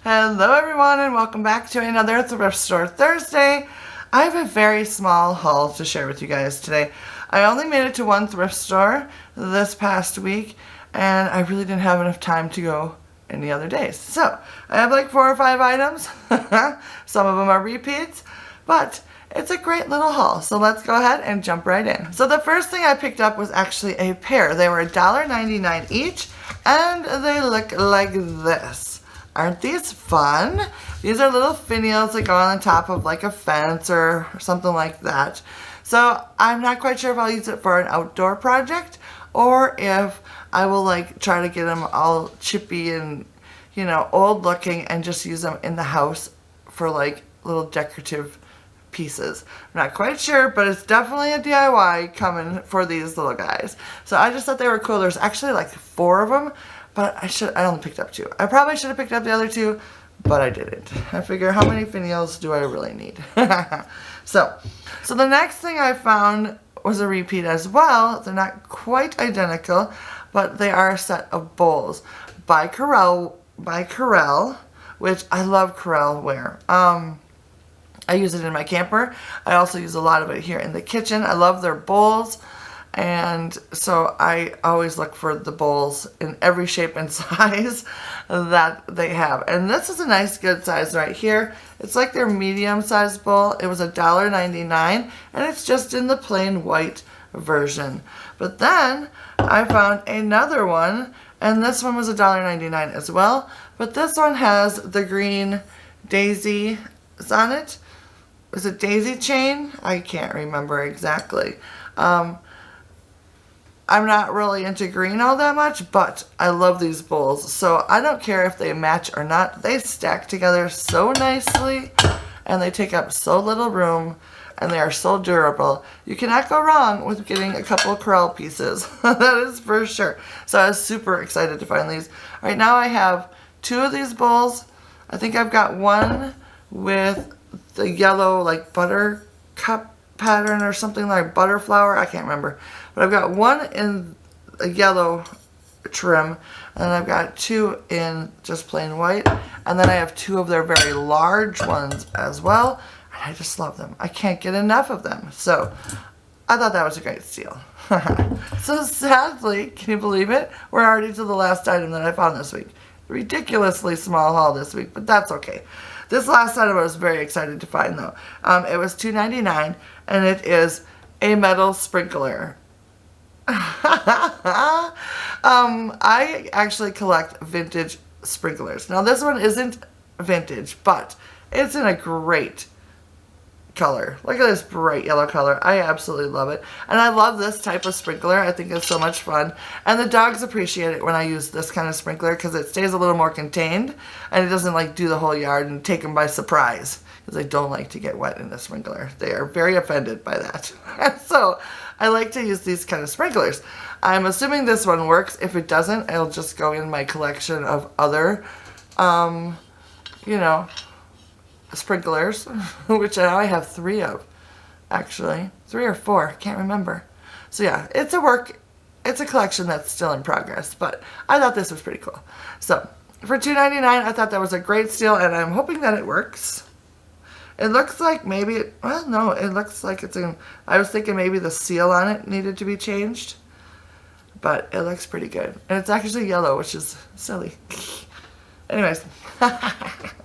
Hello everyone and welcome back to another Thrift Store Thursday. I have a very small haul to share with you guys today. I only made it to one thrift store this past week and I really didn't have enough time to go any other days. So I have like 4 or 5 items. Some of them are repeats, but it's a great little haul. So let's go ahead and jump right in. So the first thing I picked up was actually a pair. They were $1.99 each and they look like this. Aren't these fun? These are little finials that go on the top of like a fence or something like that. So I'm not quite sure if I'll use it for an outdoor project or if I will like try to get them all chippy and, you know, old looking and just use them in the house for like little decorative pieces. I'm not quite sure, but it's definitely a DIY coming for these little guys. So I just thought they were cool. There's actually like 4 of them. But I only picked up 2. I probably should have picked up the other 2, but I didn't. I figure how many finials do I really need? So the next thing I found was a repeat as well. They're not quite identical, but they are a set of bowls by Corel, which I love Corel ware. I use it in my camper. I also use a lot of it here in the kitchen. I love their bowls. And so I always look for the bowls in every shape and size that they have. And this is a nice good size right here. It's like their medium sized bowl. It was $1.99 and it's just in the plain white version. But then I found another one and this one was $1.99 as well. But this one has the green daisies on it. Is it daisy chain? I can't remember exactly. I'm not really into green all that much, but I love these bowls. So I don't care if they match or not. They stack together so nicely and they take up so little room and they are so durable. You cannot go wrong with getting a couple of Corel pieces. That is for sure. So I was super excited to find these. Right now I have 2 of these bowls. I think I've got one with the yellow like buttercup pattern or something like butter flower. I can't remember. But I've got one in a yellow trim, and then I've got 2 in just plain white, and then I have 2 of their very large ones as well, and I just love them. I can't get enough of them. So I thought that was a great steal. So sadly, can you believe it? We're already to the last item that I found this week. Ridiculously small haul this week, but that's okay. This last item I was very excited to find though. It was $2.99 and it is a metal sprinkler. I actually collect vintage sprinklers. Now this one isn't vintage, but it's in a great color. Look at this bright yellow color. I absolutely love it. And I love this type of sprinkler. I think it's so much fun. And the dogs appreciate it when I use this kind of sprinkler because it stays a little more contained and it doesn't like do the whole yard and take them by surprise because they don't like to get wet in the sprinkler. They are very offended by that. So I like to use these kind of sprinklers. I'm assuming this one works. If it doesn't, it'll just go in my collection of other, you know, sprinklers, which now I have 3 of, actually. 3 or 4, can't remember. So yeah, it's a collection that's still in progress, but I thought this was pretty cool. So for $2.99, I thought that was a great steal, and I'm hoping that it works. It looks like maybe, well, no, it looks like it's in, I was thinking maybe the seal on it needed to be changed, but it looks pretty good. And it's actually yellow, which is silly. Anyways,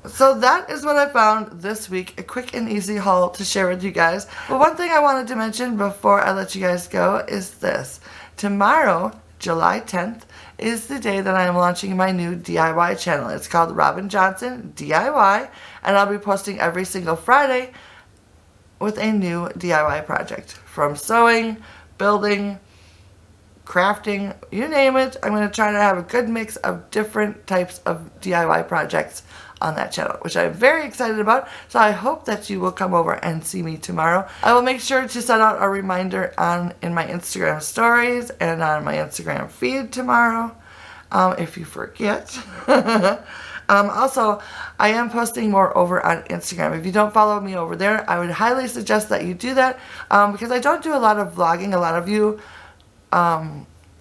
so that is what I found this week. A quick and easy haul to share with you guys. But one thing I wanted to mention before I let you guys go is this. Tomorrow, July 10th, is the day that I am launching my new DIY channel. It's called Robin Johnson DIY, and I'll be posting every single Friday with a new DIY project. From sewing, building, crafting, you name it. I'm going to try to have a good mix of different types of DIY projects on that channel, which I'm very excited about. So I hope that you will come over and see me tomorrow. I will make sure to send out a reminder in my Instagram stories and on my Instagram feed tomorrow, if you forget. Also, I am posting more over on Instagram. If you don't follow me over there, I would highly suggest that you do that, because I don't do a lot of vlogging. A lot of you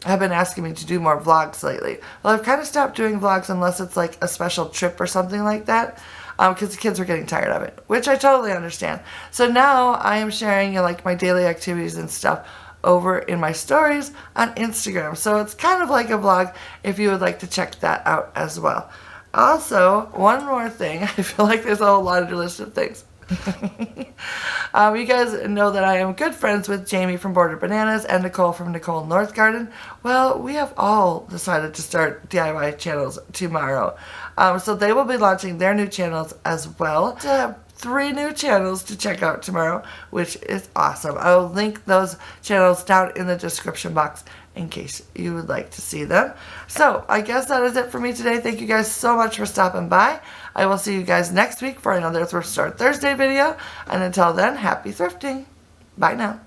have been asking me to do more vlogs lately. Well, I've kind of stopped doing vlogs unless it's like a special trip or something like that, because the kids were getting tired of it, which I totally understand. So now I am sharing like my daily activities and stuff over in my stories on Instagram. So it's kind of like a vlog if you would like to check that out as well. Also, one more thing. I feel like there's a whole laundry list of things. You guys know that I am good friends with Jamie from Bordered Bananas and Nicole from Nicole North Garden. Well, we have all decided to start DIY channels tomorrow. So they will be launching their new channels as well. To have 3 new channels to check out tomorrow, which is awesome. I'll link those channels down in the description box in case you would like to see them. So I guess that is it for me today. Thank you guys so much for stopping by. I will see you guys next week for another Thrift Store Thursday video. And until then, happy thrifting. Bye now.